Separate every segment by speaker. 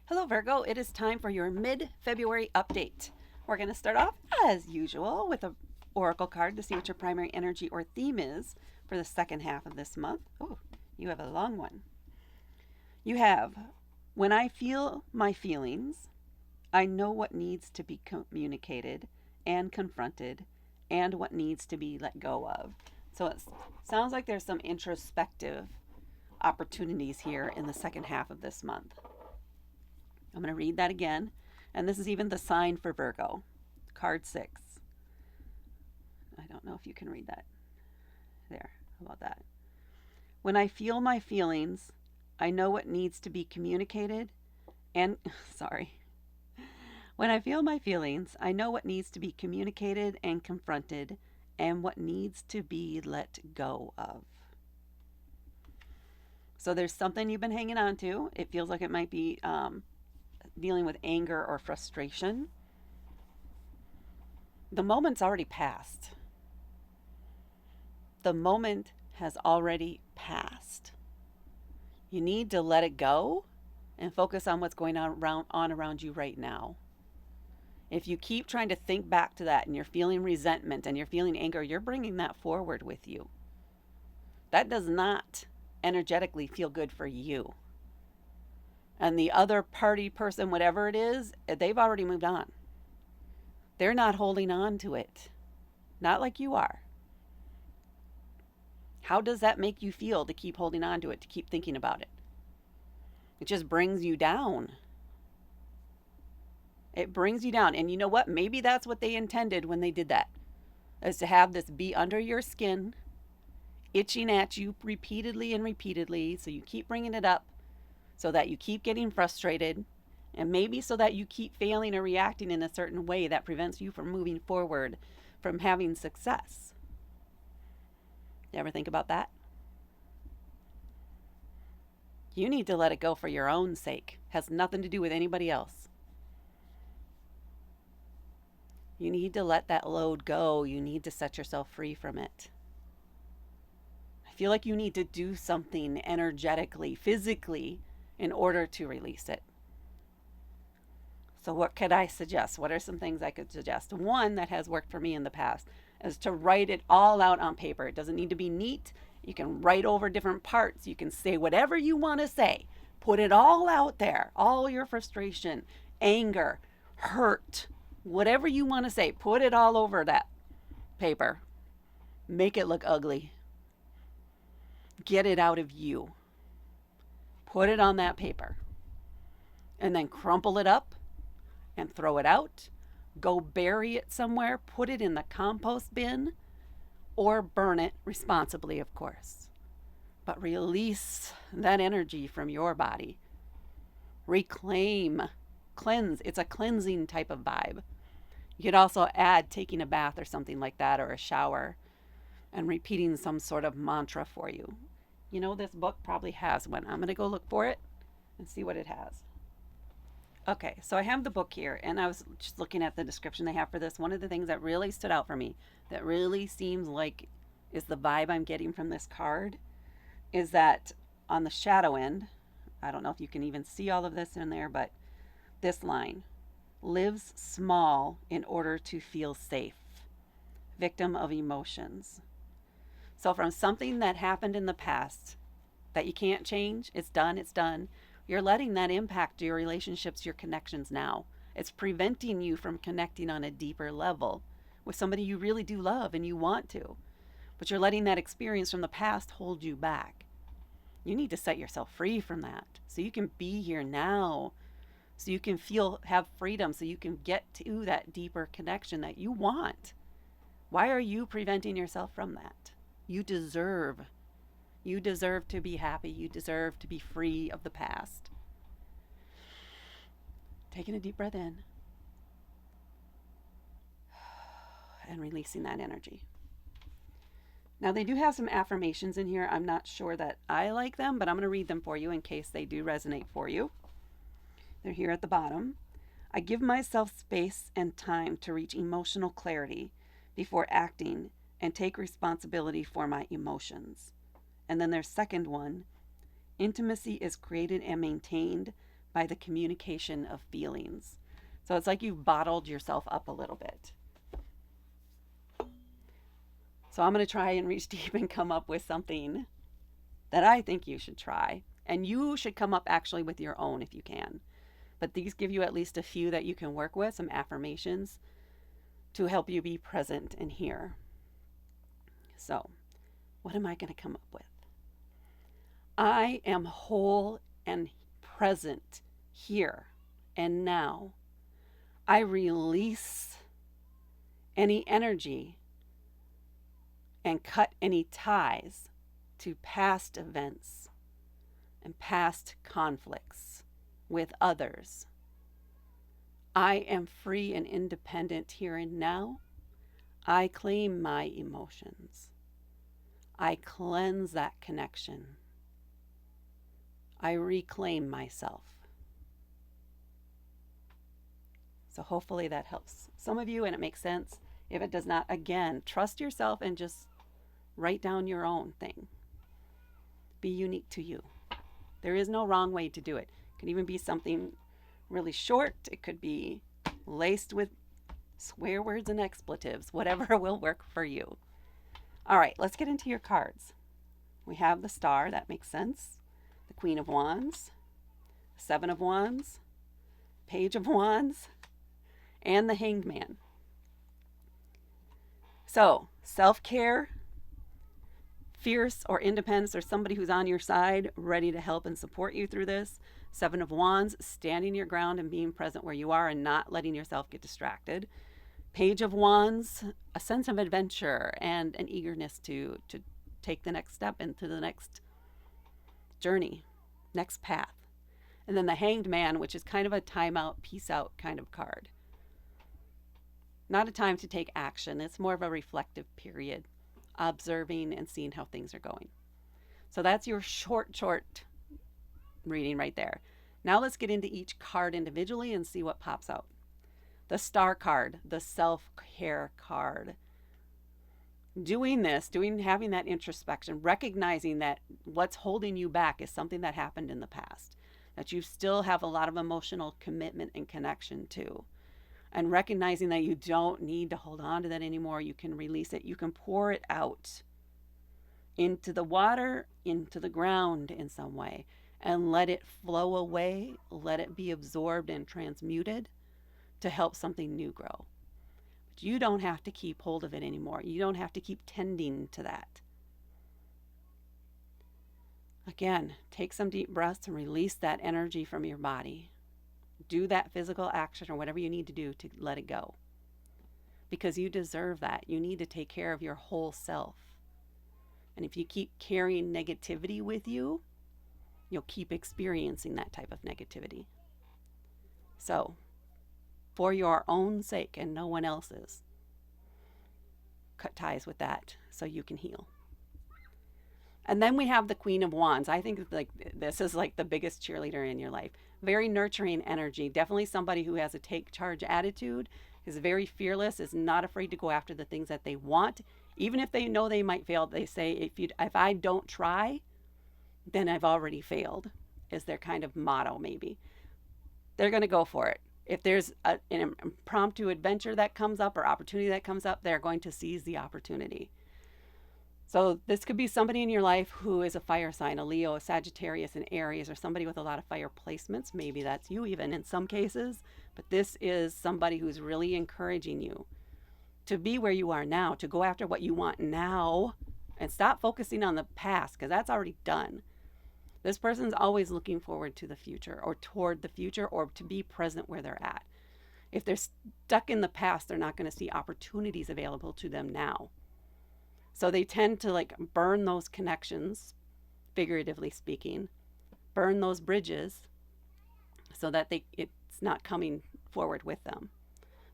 Speaker 1: Hello, Virgo. It is time for your mid-February update. We're going to start off, as usual, with an oracle card to see what your primary energy or theme is for the second half of this month. Oh, you have a long one. You have, when I feel my feelings, I know what needs to be communicated and confronted and what needs to be let go of. So it sounds like there's some introspective opportunities here in the second half of this month. I'm going to read that again. And this is even the sign for Virgo. Card 6. I don't know if you can read that. There. How about that? When I feel my feelings, I know what needs to be communicated and, sorry. When I feel my feelings, I know what needs to be communicated and confronted and what needs to be let go of. So there's something you've been hanging on to. It feels like it might be dealing with anger or frustration. The moment's already passed. The moment has already passed. You need to let it go and focus on what's going on around you right now. If you keep trying to think back to that and you're feeling resentment and you're feeling anger, you're bringing that forward with you. That does not energetically feel good for you. And the other party, person, whatever it is, they've already moved on. They're not holding on to it. Not like you are. How does that make you feel to keep holding on to it, to keep thinking about it? It just brings you down. It brings you down. And you know what? Maybe that's what they intended when they did that, is to have this be under your skin, itching at you repeatedly and repeatedly. So you keep bringing it up so that you keep getting frustrated, and maybe so that you keep failing or reacting in a certain way that prevents you from moving forward, from having success. You ever think about that? You need to let it go for your own sake. It has nothing to do with anybody else. You need to let that load go. You need to set yourself free from it. I feel like you need to do something energetically, physically, in order to release it. So what could I suggest? What are some things I could suggest? One that has worked for me in the past is to write it all out on paper. It doesn't need to be neat. You can write over different parts. You can say whatever you want to say. Put it all out there. All your frustration, anger, hurt, whatever you want to say. Put it all over that paper. Make it look ugly. Get it out of you. Put it on that paper. And then crumple it up and throw it out. Go bury it somewhere. Put it in the compost bin or burn it responsibly, of course. But release that energy from your body. Reclaim, cleanse. It's a cleansing type of vibe. You could also add taking a bath or something like that, or a shower, and repeating some sort of mantra for you. You know, this book probably has one. I'm going to go look for it and see what it has. Okay, so I have the book here, and I was just looking at the description they have for this. One of the things that really stood out for me, that really seems like is the vibe I'm getting from this card, is that on the shadow end, I don't know if you can even see all of this in there, but this line, lives small in order to feel safe, victim of emotions. So from something that happened in the past that you can't change, it's done. You're letting that impact your relationships, your connections now. It's preventing you from connecting on a deeper level with somebody you really do love and you want to. But you're letting that experience from the past hold you back. You need to set yourself free from that so you can be here now, so you can have freedom, so you can get to that deeper connection that you want. Why are you preventing yourself from that? You deserve to be happy. You deserve to be free of the past. Taking a deep breath in and releasing that energy. Now, they do have some affirmations in here. I'm not sure that I like them, but I'm going to read them for you in case they do resonate for you. They're here at the bottom. I give myself space and time to reach emotional clarity before acting and take responsibility for my emotions. And then their second one, intimacy is created and maintained by the communication of feelings. So it's like you've bottled yourself up a little bit. So I'm going to try and reach deep and come up with something that I think you should try. And you should come up actually with your own if you can. But these give you at least a few that you can work with, some affirmations to help you be present and here. So, what am I going to come up with? I am whole and present here and now. I release any energy and cut any ties to past events and past conflicts with others. I am free and independent here and now. I claim my emotions. I cleanse that connection. I reclaim myself. So hopefully that helps some of you and it makes sense. If it does not, again, trust yourself and just write down your own thing. Be unique to you. There is no wrong way to do it. It can even be something really short. It could be laced with swear words and expletives. Whatever will work for you. All right, let's get into your cards. We have the Star. That makes sense. The Queen of Wands. Seven of Wands. Page of Wands. And the Hanged Man. So, self-care, fierce or independence, or somebody who's on your side, ready to help and support you through this. Seven of Wands, standing your ground and being present where you are and not letting yourself get distracted. Page of Wands, a sense of adventure and an eagerness to take the next step into the next journey, next path. And then the Hanged Man, which is kind of a time out, peace out kind of card. Not a time to take action. It's more of a reflective period, observing and seeing how things are going. So that's your short reading right there. Now let's get into each card individually and see what pops out. The Star card, the self-care card. Doing this, having that introspection, recognizing that what's holding you back is something that happened in the past, that you still have a lot of emotional commitment and connection to. And recognizing that you don't need to hold on to that anymore. You can release it. You can pour it out into the water, into the ground in some way, and let it flow away. Let it be absorbed and transmuted to help something new grow. But you don't have to keep hold of it anymore. You don't have to keep tending to that. Again, take some deep breaths and release that energy from your body. Do that physical action or whatever you need to do to let it go. Because you deserve that. You need to take care of your whole self. And if you keep carrying negativity with you, you'll keep experiencing that type of negativity. So, for your own sake and no one else's, cut ties with that so you can heal. And then we have the Queen of Wands. I think this is like the biggest cheerleader in your life. Very nurturing energy. Definitely somebody who has a take charge attitude, is very fearless, is not afraid to go after the things that they want. Even if they know they might fail, they say, if I don't try, then I've already failed, is their kind of motto maybe. They're going to go for it. If there's an impromptu adventure that comes up or opportunity that comes up, they're going to seize the opportunity. So this could be somebody in your life who is a fire sign, a Leo, a Sagittarius, an Aries, or somebody with a lot of fire placements. Maybe that's you even in some cases. But this is somebody who's really encouraging you to be where you are now, to go after what you want now and stop focusing on the past because that's already done. This person's always looking forward to the future or toward the future or to be present where they're at. If they're stuck in the past, they're not going to see opportunities available to them now. So they tend to burn those connections, figuratively speaking, burn those bridges so that it's not coming forward with them.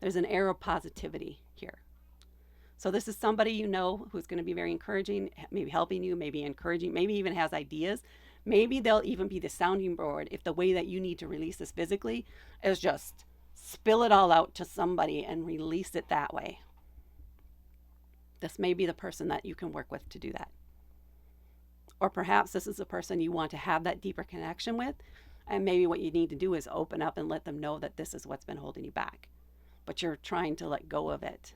Speaker 1: There's an air of positivity here. So this is somebody you know who's going to be very encouraging, maybe helping you, maybe encouraging, maybe even has ideas. Maybe they'll even be the sounding board if the way that you need to release this physically is just spill it all out to somebody and release it that way. This may be the person that you can work with to do that. Or perhaps this is the person you want to have that deeper connection with, And maybe what you need to do is open up and let them know that this is what's been holding you back. But you're trying to let go of it.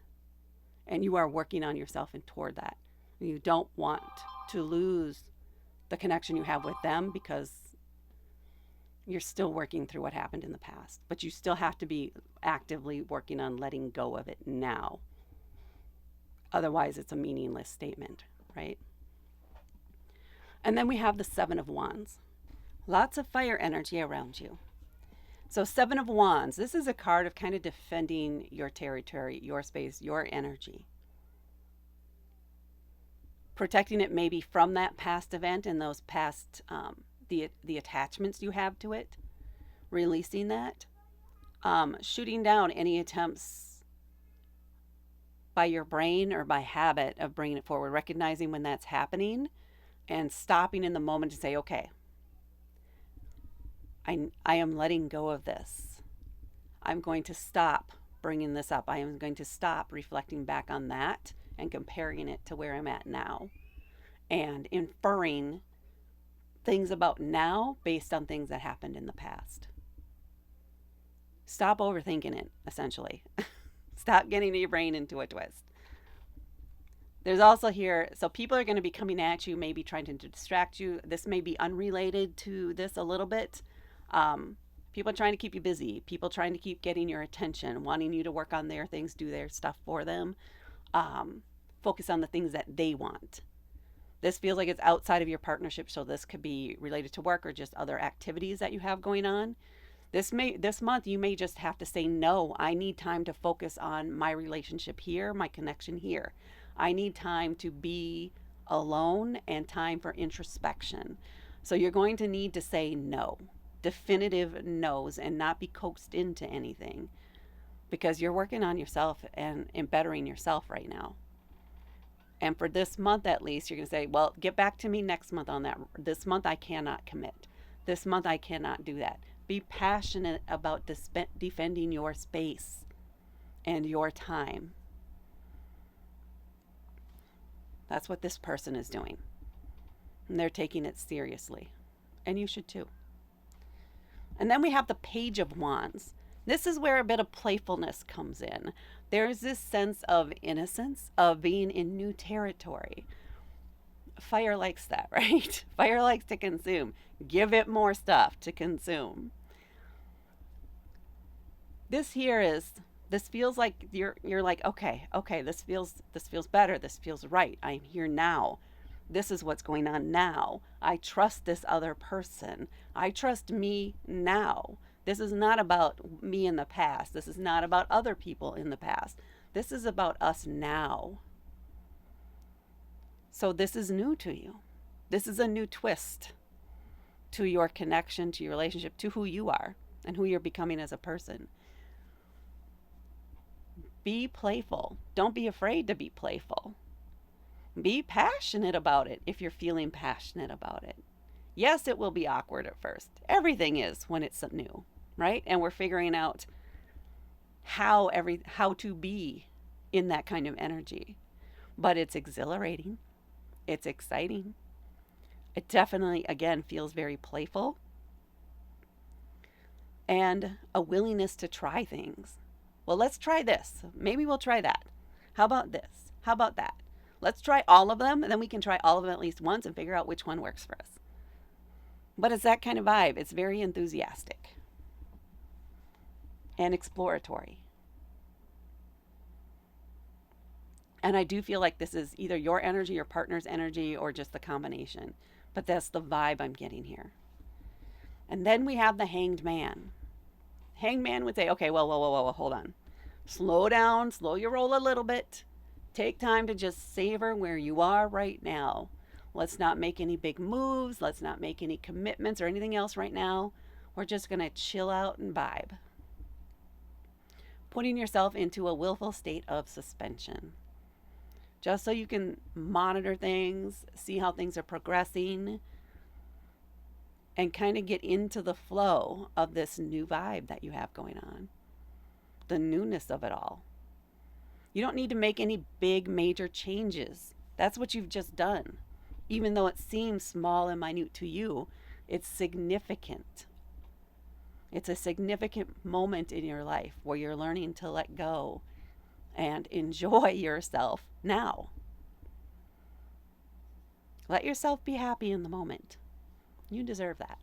Speaker 1: And you are working on yourself and toward that. You don't want to lose the connection you have with them because you're still working through what happened in the past. But you still have to be actively working on letting go of it now. Otherwise, it's a meaningless statement, right? And then we have the Seven of Wands. Lots of fire energy around you. So Seven of Wands, this is a card of kind of defending your territory, your space, your energy. Protecting it maybe from that past event and those past, the attachments you have to it. Releasing that. Shooting down any attempts by your brain or by habit of bringing it forward. Recognizing when that's happening and stopping in the moment to say, okay, I am letting go of this. I'm going to stop bringing this up. I am going to stop reflecting back on that and comparing it to where I'm at now and inferring things about now based on things that happened in the past. Stop overthinking it, essentially. Stop getting your brain into a twist. There's also here, so people are going to be coming at you, maybe trying to distract you. This may be unrelated to this a little bit. People trying to keep you busy, people trying to keep getting your attention, wanting you to work on their things, do their stuff for them, focus on the things that they want. This feels like it's outside of your partnership, so this could be related to work or just other activities that you have going on. This month you may just have to say, no, I need time to focus on my relationship here, my connection here. I need time to be alone and time for introspection. So you're going to need to say no. Definitive no's and not be coaxed into anything because you're working on yourself and bettering yourself right now. And for this month at least, you're going to say, well, get back to me next month on that. This month I cannot commit. This month I cannot do that. Be passionate about defending your space and your time. That's what this person is doing. And they're taking it seriously. And you should too. And then we have the Page of Wands. This is where a bit of playfulness comes in. There's this sense of innocence, of being in new territory. Fire likes that, right? Fire likes to consume. Give it more stuff to consume. This feels like you're like, okay, this feels better. This feels right. I'm here now. This is what's going on now. I trust this other person. I trust me now. This is not about me in the past. This is not about other people in the past. This is about us now. So this is new to you. This is a new twist to your connection, to your relationship, to who you are and who you're becoming as a person. Be playful. Don't be afraid to be playful. Be passionate about it if you're feeling passionate about it. Yes, it will be awkward at first. Everything is when it's new, right? And we're figuring out how to be in that kind of energy. But it's exhilarating. It's exciting. It definitely, again, feels very playful. And a willingness to try things. Well, let's try this. Maybe we'll try that. How about this? How about that? Let's try all of them, and then we can try all of them at least once and figure out which one works for us. But it's that kind of vibe. It's very enthusiastic and exploratory. And I do feel like this is either your energy, your partner's energy, or just the combination. But that's the vibe I'm getting here. And then we have the Hanged Man. Hanged Man would say, okay, well, hold on. Slow down, slow your roll a little bit. Take time to just savor where you are right now. Let's not make any big moves. Let's not make any commitments or anything else right now. We're just going to chill out and vibe. Putting yourself into a willful state of suspension. Just so you can monitor things, see how things are progressing, and kind of get into the flow of this new vibe that you have going on. The newness of it all. You don't need to make any big major changes. That's what you've just done. Even though it seems small and minute to you, it's significant It's a significant moment in your life where you're learning to let go and enjoy yourself now. Let yourself be happy in the moment. You deserve that.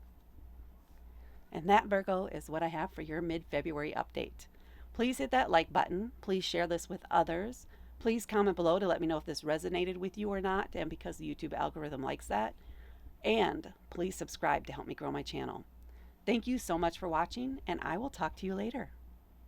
Speaker 1: And that, Virgo, is what I have for your mid-February update. Please hit that like button. Please share this with others. Please comment below to let me know if this resonated with you or not, and because the YouTube algorithm likes that. And please subscribe to help me grow my channel. Thank you so much for watching, and I will talk to you later.